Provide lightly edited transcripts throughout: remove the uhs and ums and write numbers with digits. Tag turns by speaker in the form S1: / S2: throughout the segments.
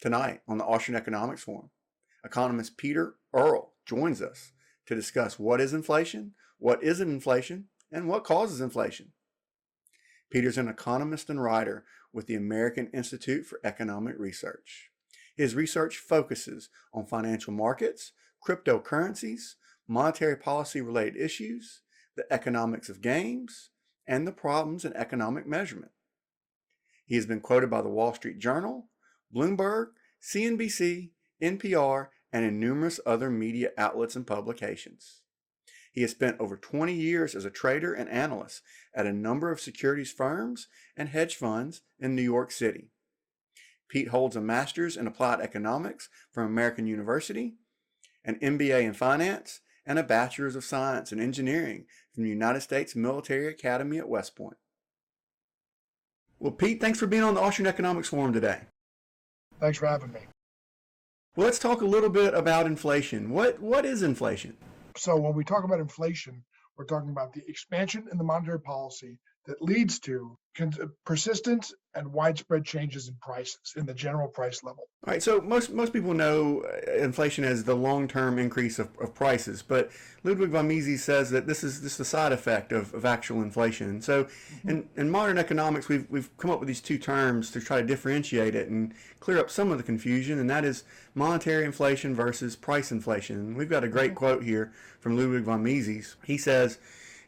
S1: Tonight on the Austrian Economics Forum, economist Peter Earle joins us to discuss what is inflation, what isn't inflation, and what causes inflation. Peter's an economist and writer with the American Institute for Economic Research. His research focuses on financial markets, cryptocurrencies, monetary policy related issues, the economics of games, and the problems in economic measurement. He has been quoted by the Wall Street Journal, Bloomberg, CNBC, NPR, and in numerous other media outlets and publications. He has spent over 20 years as a trader and analyst at a number of securities firms and hedge funds in New York City. Pete holds a master's in applied economics from American University, an MBA in finance, and a bachelor's of science in engineering from the United States Military Academy at West Point. Well, Pete, thanks for being on the Austrian Economics Forum today.
S2: Thanks for having me.
S1: Well, let's talk a little bit about inflation. What is inflation?
S2: So when we talk about inflation, we're talking about the expansion in the monetary policy that leads to persistent and widespread changes in prices, in the general price level.
S1: All right, so most people know inflation as the long-term increase of prices, but Ludwig von Mises says that this is the side effect of actual inflation. So in modern economics, we've come up with these two terms to try to differentiate it and clear up some of the confusion, and that is monetary inflation versus price inflation. And we've got a great quote here from Ludwig von Mises. He says,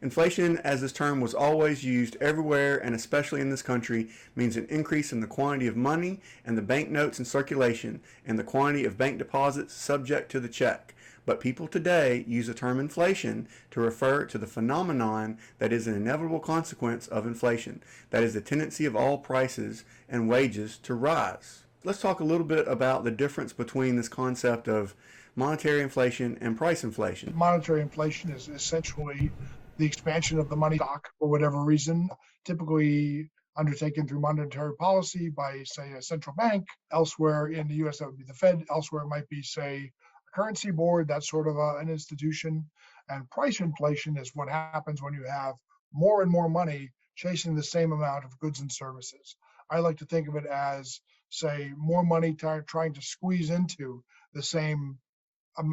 S1: "Inflation, as this term was always used everywhere and especially in this country, means an increase in the quantity of money and the banknotes in circulation and the quantity of bank deposits subject to the check. But people today use the term inflation to refer to the phenomenon that is an inevitable consequence of inflation, that is the tendency of all prices and wages to rise." Let's talk a little bit about the difference between this concept of monetary inflation and price inflation.
S2: Monetary inflation is essentially the expansion of the money stock for whatever reason, typically undertaken through monetary policy by, say, a central bank. Elsewhere in the US, that would be the Fed. Elsewhere, it might be, say, a currency board, that sort of an institution. And price inflation is what happens when you have more and more money chasing the same amount of goods and services. I like to think of it as, say, more money trying to squeeze into the same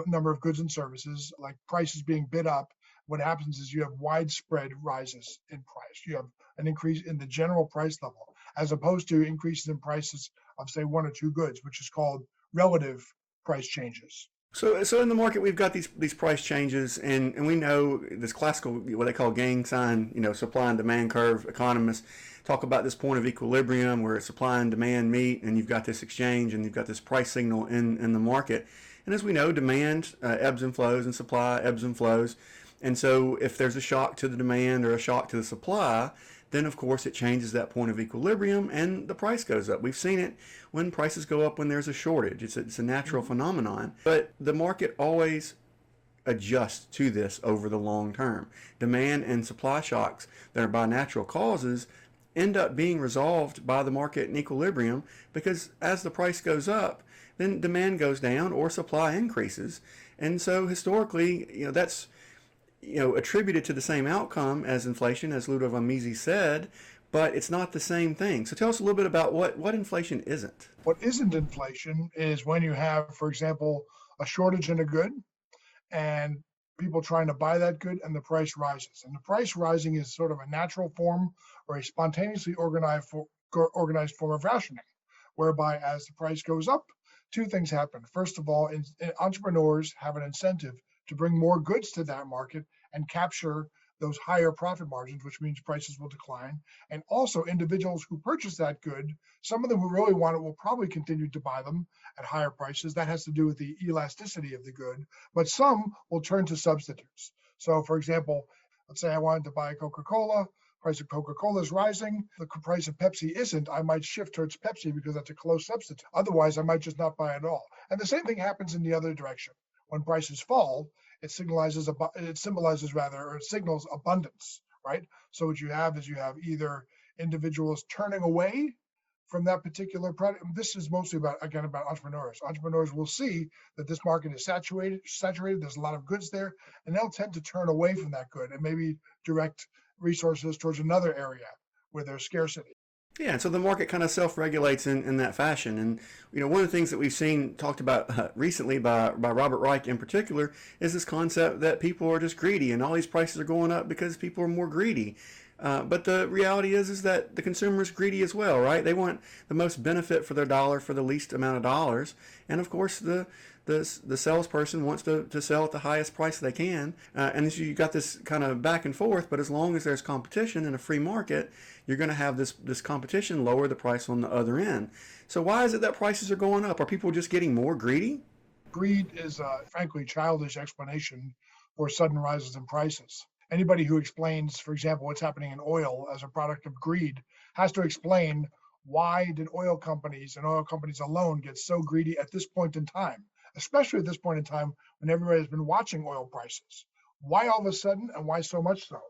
S2: number of goods and services, like prices being bid up. What happens is you have widespread rises in price. You have an increase in the general price level, as opposed to increases in prices of, say, one or two goods, which is called relative price changes.
S1: So in the market, we've got these price changes, and we know this classical, what they call gang sign, supply and demand curve. Economists talk about this point of equilibrium where supply and demand meet, and you've got this exchange, and you've got this price signal in the market. And as we know, demand ebbs and flows, and supply ebbs and flows. And so if there's a shock to the demand or a shock to the supply, then of course it changes that point of equilibrium and the price goes up. We've seen it when prices go up when there's a shortage. It's a natural phenomenon. But the market always adjusts to this over the long term. Demand and supply shocks that are by natural causes end up being resolved by the market in equilibrium, because as the price goes up, then demand goes down or supply increases. And so historically, that's attributed to the same outcome as inflation, as Ludwig von Mises said, but it's not the same thing. So tell us a little bit about what inflation isn't.
S2: What isn't inflation is when you have, for example, a shortage in a good and people trying to buy that good and the price rises. And the price rising is sort of a natural form or a spontaneously organized form of rationing, whereby as the price goes up, two things happen. First of all, entrepreneurs have an incentive to bring more goods to that market and capture those higher profit margins, which means prices will decline. And also individuals who purchase that good, some of them who really want it will probably continue to buy them at higher prices. That has to do with the elasticity of the good, but some will turn to substitutes. So for example, let's say I wanted to buy Coca-Cola, price of Coca-Cola is rising, the price of Pepsi isn't, I might shift towards Pepsi because that's a close substitute. Otherwise, I might just not buy it at all. And the same thing happens in the other direction. When prices fall, it signals abundance, right? So what you have is either individuals turning away from that particular product. This is mostly about entrepreneurs. Entrepreneurs will see that this market is saturated, there's a lot of goods there, and they'll tend to turn away from that good and maybe direct resources towards another area where there's scarcity.
S1: Yeah, and so the market kind of self-regulates in that fashion. And one of the things that we've seen talked about recently by Robert Reich in particular is this concept that people are just greedy, and all these prices are going up because people are more greedy. But the reality is that the consumer is greedy as well, right? They want the most benefit for their dollar for the least amount of dollars, and of course the salesperson wants to sell at the highest price they can, and so you got this kind of back and forth. But as long as there's competition in a free market, you're going to have this competition lower the price on the other end. So why is it that prices are going up? Are people just getting more greedy?
S2: Greed is a frankly childish explanation for sudden rises in prices. Anybody who explains, for example, what's happening in oil as a product of greed has to explain why did oil companies and oil companies alone get so greedy at this point in time, especially at this point in time when everybody has been watching oil prices. Why all of a sudden and why so much so?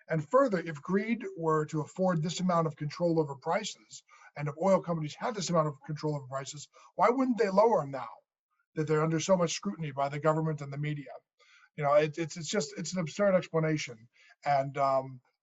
S2: And further, if greed were to afford this amount of control over prices, and if oil companies had this amount of control over prices, why wouldn't they lower them now that they're under so much scrutiny by the government and the media? It's an absurd explanation. And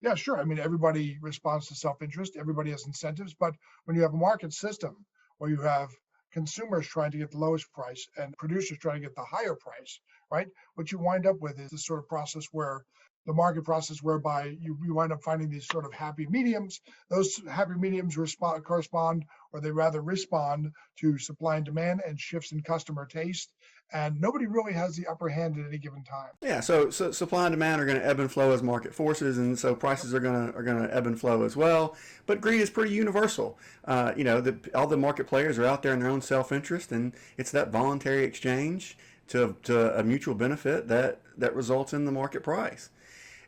S2: yeah, sure. I mean, everybody responds to self-interest. Everybody has incentives. But when you have a market system where you have consumers trying to get the lowest price and producers trying to get the higher price, right? What you wind up with is this sort of process where the market process whereby you wind up finding these sort of happy mediums. Those happy mediums correspond, or they rather respond to supply and demand and shifts in customer taste. And nobody really has the upper hand at any given time.
S1: Yeah, so supply and demand are going to ebb and flow as market forces, and so prices are going to ebb and flow as well. But greed is pretty universal. All the market players are out there in their own self-interest, and it's that voluntary exchange to a mutual benefit that results in the market price.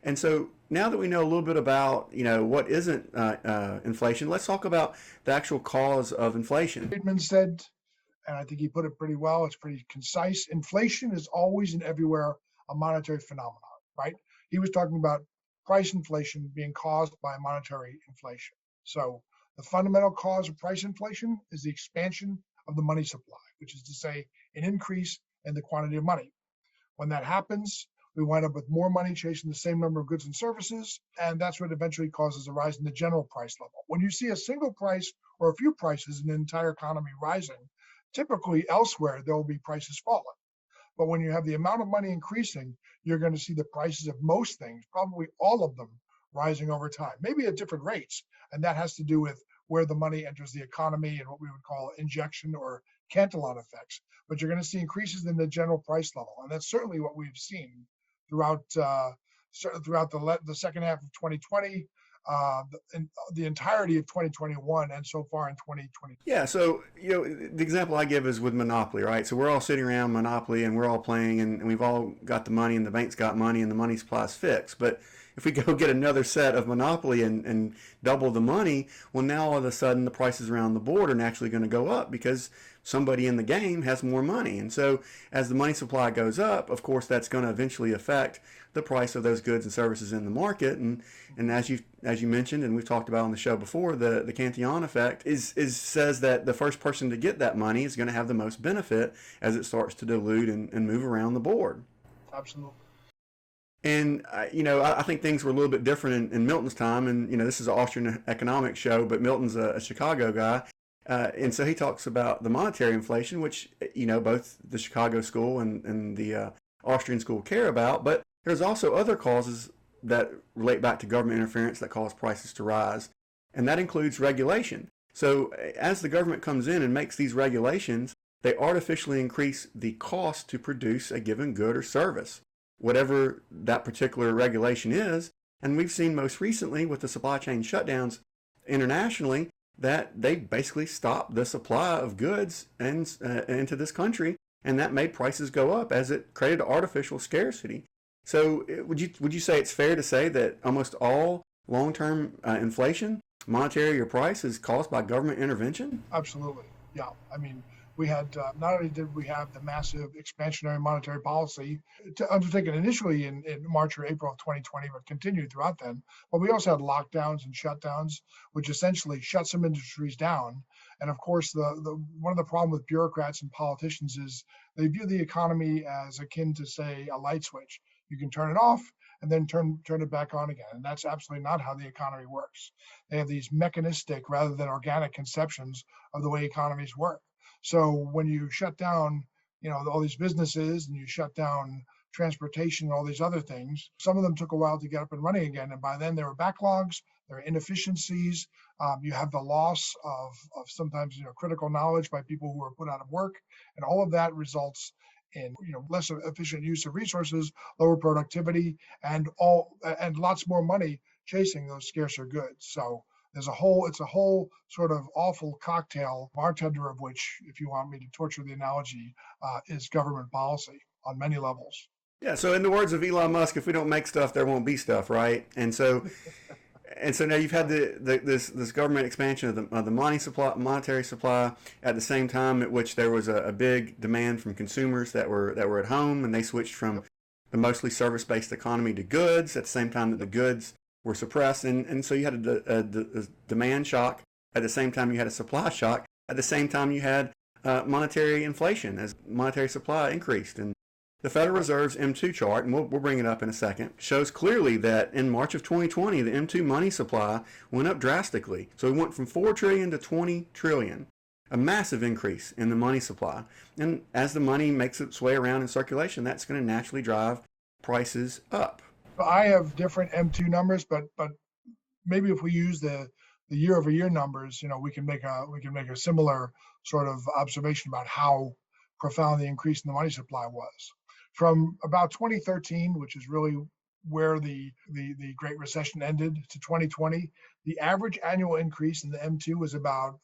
S1: And so now that we know a little bit about what isn't inflation, let's talk about the actual cause of inflation.
S2: Friedman said, and I think he put it pretty well, it's pretty concise. Inflation is always and everywhere a monetary phenomenon, right? He was talking about price inflation being caused by monetary inflation. So the fundamental cause of price inflation is the expansion of the money supply, which is to say an increase in the quantity of money. When that happens, we wind up with more money chasing the same number of goods and services, and that's what eventually causes a rise in the general price level. When you see a single price or a few prices in the entire economy rising, typically elsewhere there will be prices falling. But when you have the amount of money increasing, you're going to see the prices of most things, probably all of them, rising over time, maybe at different rates. And that has to do with where the money enters the economy and what we would call injection or Cantillon effects. But you're going to see increases in the general price level. And that's certainly what we've seen throughout the second half of 2020, the entirety of 2021, and so far in 2020.
S1: Yeah, so the example I give is with Monopoly, right? So we're all sitting around Monopoly and we're all playing, and we've all got the money, and the bank's got money, and the money supply's fixed. But if we go get another set of Monopoly and double the money, well, now all of a sudden the prices around the board are naturally going to go up because somebody in the game has more money. And so as the money supply goes up, of course, that's going to eventually affect the price of those goods and services in the market. And as you mentioned, and we've talked about on the show before, the Cantillon effect says that the first person to get that money is going to have the most benefit as it starts to dilute and move around the board.
S2: Absolutely.
S1: And I think things were a little bit different in Milton's time. And this is an Austrian economics show, but Milton's a Chicago guy, and so he talks about the monetary inflation, which both the Chicago school and the Austrian school care about. But there's also other causes that relate back to government interference that cause prices to rise, and that includes regulation. So as the government comes in and makes these regulations, they artificially increase the cost to produce a given good or service, whatever that particular regulation is. And we've seen most recently with the supply chain shutdowns internationally that they basically stopped the supply of goods into this country, and that made prices go up as it created artificial scarcity. So would you say it's fair to say that almost all long-term inflation, monetary or price, is caused by government intervention?
S2: Absolutely. Yeah. I mean, we had not only did we have the massive expansionary monetary policy undertaken initially in March or April of 2020, but continued throughout then, but we also had lockdowns and shutdowns, which essentially shut some industries down. And of course, the one of the problems with bureaucrats and politicians is they view the economy as akin to, say, a light switch. You can turn it off, and then turn it back on again. And that's absolutely not how the economy works. They have these mechanistic rather than organic conceptions of the way economies work. So when you shut down, all these businesses and you shut down transportation and all these other things, some of them took a while to get up and running again. And by then there were backlogs, there were inefficiencies. You have the loss of sometimes critical knowledge by people who are put out of work, and all of that results in less efficient use of resources, lower productivity, and lots more money chasing those scarcer goods. So it's a whole sort of awful cocktail, bartender of which, if you want me to torture the analogy, is government policy on many levels.
S1: Yeah. So in the words of Elon Musk, if we don't make stuff, there won't be stuff, right? And so now you've had this government expansion of the monetary supply at the same time at which there was a big demand from consumers that were at home, and they switched from the mostly service-based economy to goods at the same time that the goods were suppressed, and so you had a demand shock at the same time you had a supply shock at the same time you had monetary inflation as monetary supply increased. And the Federal Reserve's M2 chart, and we'll bring it up in a second, shows clearly that in March of 2020, the M2 money supply went up drastically. So we went from 4 trillion to 20 trillion, a massive increase in the money supply. And as the money makes its way around in circulation, that's going to naturally drive prices up.
S2: I have different M2 numbers, but maybe if we use the year-over-year numbers, we can make a similar sort of observation about how profound the increase in the money supply was. From about 2013, which is really where the Great Recession ended, to 2020, the average annual increase in the M2 was about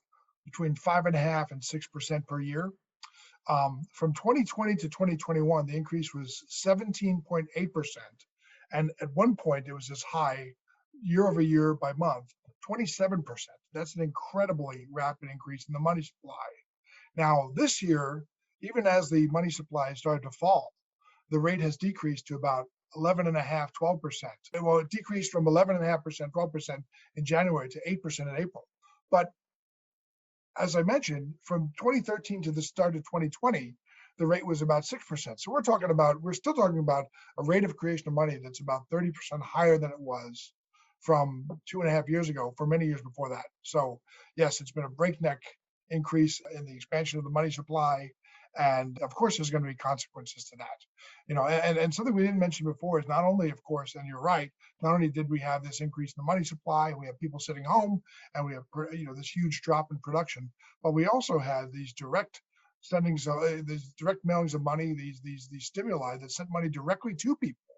S2: between 5.5% and 6% per year. From 2020 to 2021, the increase was 17.8%. And at one point, it was as high year over year by month, 27%. That's an incredibly rapid increase in the money supply. Now, this year, even as the money supply started to fall, the rate has decreased to about 11.5%, 12%. Well, it decreased from 11.5%, 12% in January to 8% in April. But as I mentioned, from 2013 to the start of 2020, the rate was about 6%. So we're still talking about a rate of creation of money that's about 30% higher than it was from 2.5 years ago, for many years before that. So yes, it's been a breakneck increase in the expansion of the money supply. And of course, there's going to be consequences to that. And something we didn't mention before is not only, of course, and you're right, not only did we have this increase in the money supply, and we have people sitting home, and we have this huge drop in production, but we also had these direct these direct mailings of money, these stimuli that sent money directly to people.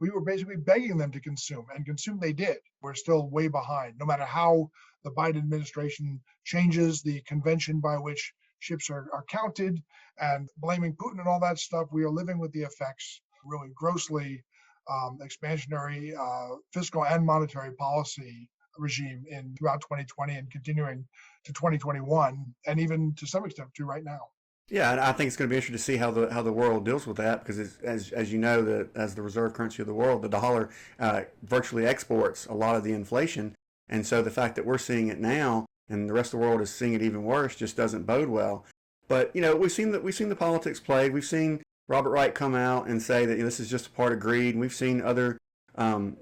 S2: We were basically begging them to consume, and consume they did. We're still way behind. No matter how the Biden administration changes the convention by which ships are counted and blaming Putin and all that stuff, we are living with the effects, really grossly expansionary fiscal and monetary policy regime throughout 2020 and continuing to 2021, and even to some extent to right now.
S1: Yeah, and I think it's going to be interesting to see how the world deals with that, because as you know, as the reserve currency of the world, the dollar virtually exports a lot of the inflation, and so the fact that we're seeing it now and the rest of the world is seeing it even worse just doesn't bode well. But we've seen the politics played. We've seen Robert Wright come out and say that this is just a part of greed. And we've seen other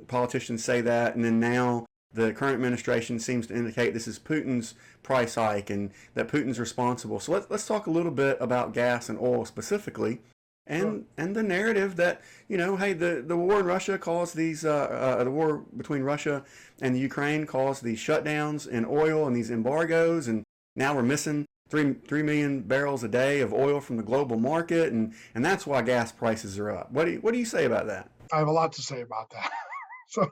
S1: politicians say that, and then now the current administration seems to indicate this is Putin's price hike and that Putin's responsible. So let's talk a little bit about gas and oil specifically, and the narrative that hey, the war in Russia caused these the war between Russia and the Ukraine caused these shutdowns in oil and these embargoes, and now we're missing 3 million barrels a day of oil from the global market, and that's why gas prices are up. What do you say about that?
S2: I have a lot to say about that. So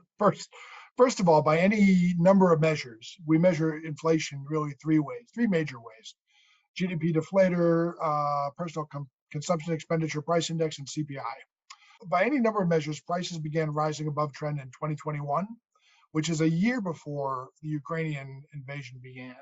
S2: First of all, by any number of measures, we measure inflation really three major ways: GDP deflator, personal consumption expenditure price index, and CPI. By any number of measures, prices began rising above trend in 2021, which is a year before the Ukrainian invasion began.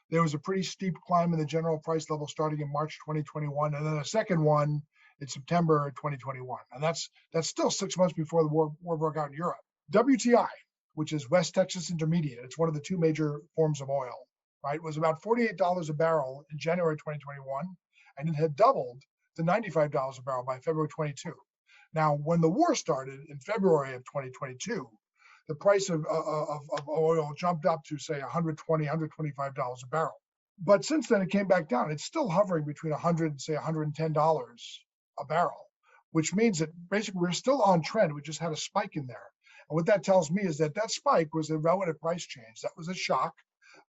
S2: There was a pretty steep climb in the general price level starting in March 2021, and then a second one in September 2021. And that's still 6 months before the war broke out in Europe. WTI, which is West Texas Intermediate, it's one of the two major forms of oil, right, was about $48 a barrel in January 2021, and it had doubled to $95 a barrel by February 22. Now, when the war started in February of 2022, the price of oil jumped up to say $120, $125 a barrel. But since then, it came back down. It's still hovering between 100 and say $110 a barrel, which means that basically we're still on trend. We just had a spike in there. And what that tells me is that that spike was a relative price change. That was a shock,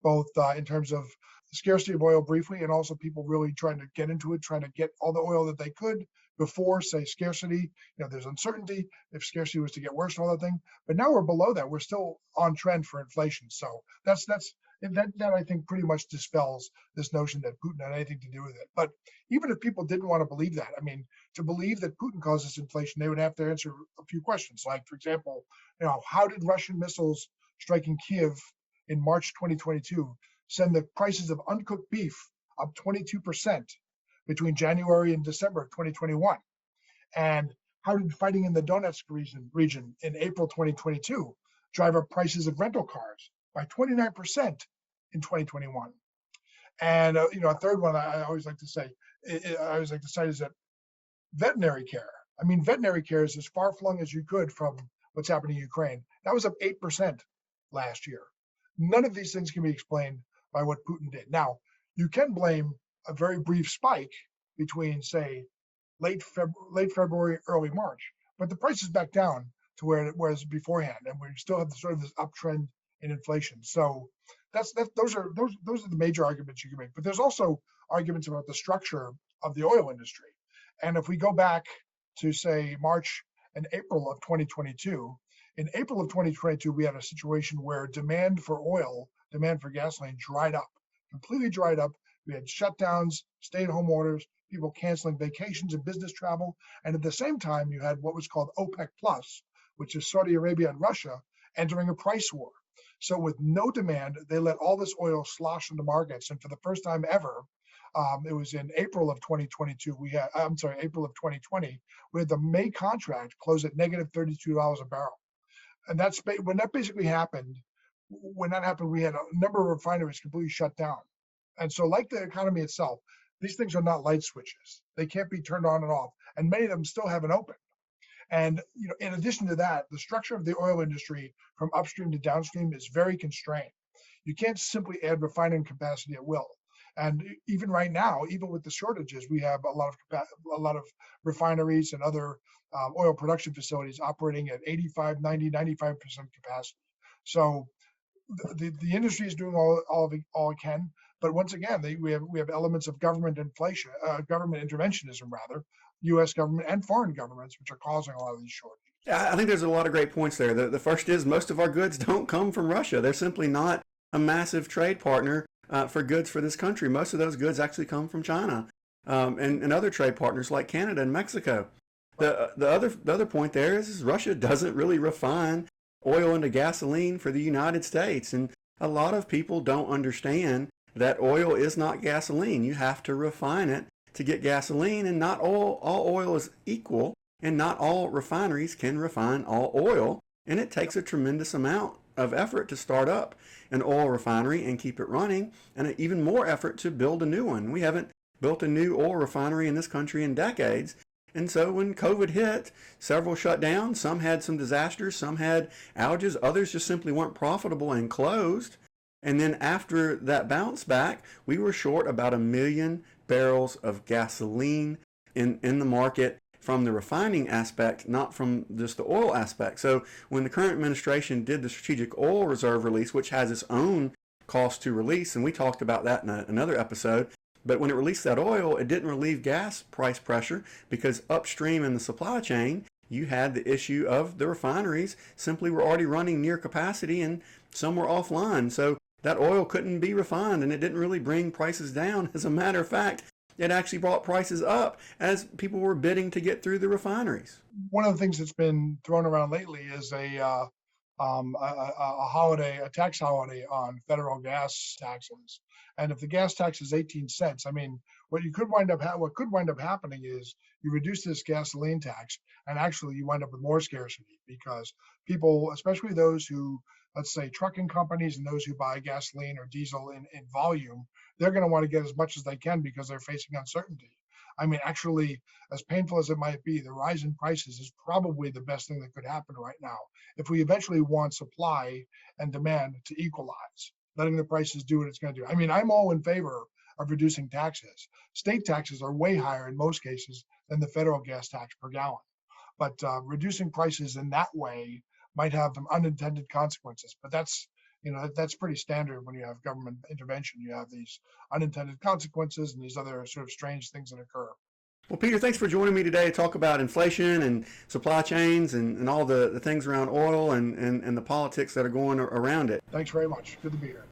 S2: both in terms of the scarcity of oil briefly, and also people really trying to get into it, trying to get all the oil that they could before, say, scarcity. There's uncertainty if scarcity was to get worse and all that thing. But now we're below that. We're still on trend for inflation. So that I think pretty much dispels this notion that Putin had anything to do with it. But even if people didn't want to believe that, I mean, to believe that Putin causes inflation, they would have to answer a few questions. Like, for example, how did Russian missiles striking Kiev in March 2022 send the prices of uncooked beef up 22% between January and December of 2021? And how did fighting in the Donetsk region in April 2022 drive up prices of rental cars by 29% in 2021? And a third one I always like to say, is that veterinary care. I mean, veterinary care is as far flung as you could from what's happening in Ukraine. That was up 8% last year. None of these things can be explained by what Putin did. Now, you can blame a very brief spike between, say, late February, early March, but the price is back down to where it was beforehand, and we still have sort of this uptrend in inflation. So those are the major arguments you can make. But there's also arguments about the structure of the oil industry. And if we go back to, say, March and April of 2022, in April of 2022, we had a situation where demand for gasoline completely dried up. We had shutdowns, stay-at-home orders, people canceling vacations and business travel. And at the same time, you had what was called OPEC Plus, which is Saudi Arabia and Russia, entering a price war. So with no demand, they let all this oil slosh into markets. And for the first time ever, it was in April of 2022, April of 2020, we had the May contract close at negative $32 a barrel. And when that basically happened, we had a number of refineries completely shut down. And so, like the economy itself, these things are not light switches. They can't be turned on and off, and many of them still haven't opened. And in addition to that, the structure of the oil industry from upstream to downstream is very constrained. You can't simply add refining capacity at will. And even right now, even with the shortages, we have a lot of refineries and other oil production facilities operating at 85, 90, 95% capacity. So the industry is doing all it can. But once again, we have elements of government interventionism, rather, U.S. government and foreign governments, which are causing a lot of these shortages.
S1: Yeah, I think there's a lot of great points there. The first is most of our goods don't come from Russia. They're simply not a massive trade partner for goods for this country. Most of those goods actually come from China and other trade partners like Canada and Mexico. The other point there is Russia doesn't really refine oil into gasoline for the United States, and a lot of people don't understand that oil is not gasoline. You have to refine it to get gasoline, and not all oil is equal, and not all refineries can refine all oil, and it takes a tremendous amount of effort to start up an oil refinery and keep it running, and even more effort to build a new one. We haven't built a new oil refinery in this country in decades. And so when COVID hit, several shut down. Some had some disasters, some had outages, others just simply weren't profitable and closed. And then after that bounce back, we were short about 1 million barrels of gasoline in the market from the refining aspect, not from just the oil aspect. So when the current administration did the Strategic Oil Reserve release, which has its own cost to release, and we talked about that in another episode, but when it released that oil, it didn't relieve gas price pressure because upstream in the supply chain, you had the issue of the refineries simply were already running near capacity and some were offline. So that oil couldn't be refined, and it didn't really bring prices down. As a matter of fact, it actually brought prices up as people were bidding to get through the refineries.
S2: One of the things that's been thrown around lately is a tax holiday on federal gas taxes. And if the gas tax is 18 cents, I mean, what could wind up happening is you reduce this gasoline tax, and actually you wind up with more scarcity because people, especially those who, let's say, trucking companies and those who buy gasoline or diesel in volume, they're going to want to get as much as they can because they're facing uncertainty. I mean, actually, as painful as it might be, the rise in prices is probably the best thing that could happen right now. If we eventually want supply and demand to equalize, letting the prices do what it's going to do. I mean, I'm all in favor of reducing taxes. State taxes are way higher in most cases than the federal gas tax per gallon. But reducing prices in that way might have some unintended consequences. But that's pretty standard when you have government intervention. You have these unintended consequences and these other sort of strange things that occur.
S1: Well, Peter, thanks for joining me today to talk about inflation and supply chains and all the things around oil and the politics that are going around it.
S2: Thanks very much. Good to be here.